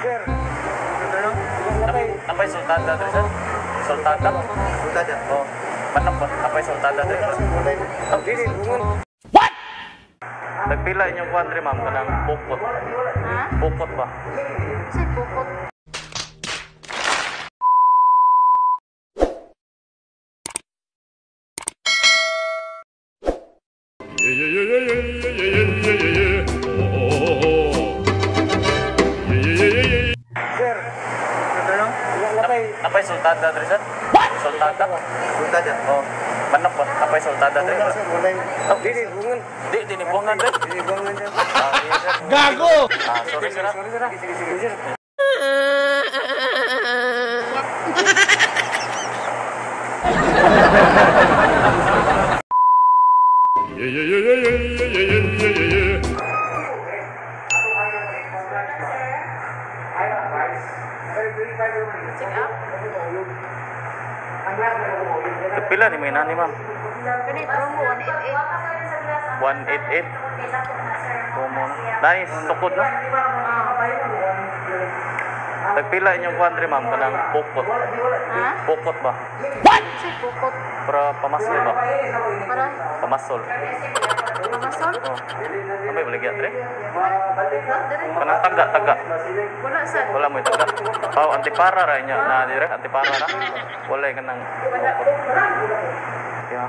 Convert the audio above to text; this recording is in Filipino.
Sir, Napay sultada dre sir? Sultada? sultada. Oh. Manap ba? Napay sultada dre? Dili, bungon. Nagpila inyong kuan dre ma'am kanang pukot. Ha? Pukot ba? Sir, bukot. Sir, Napay sultada dre sir? Sultada? sultada. Oh. Manap ba? Napay sultada dre? Dili, bungon. Di ni bungan dre. Dili, bungon dyan. Gago! Sorry sir. Sorry, sir. Sige, sige, sir. Check up. Pila ni may nani ma'am? Ganit, promo 188. 188. Kumo. Nani sukod no? Nagpila inyong kuan dre ma'am kanang pukot. Ha? Pukot ba? Sir, bukot. Para pamasol ba? Para Pamasol. pamasol? Oh. Amay baligya dre? Dire. Kanang taga. Wala, sir. Wala mo taga. Pao antipara ra inya na dire, antipara ra. Wala kanang ya.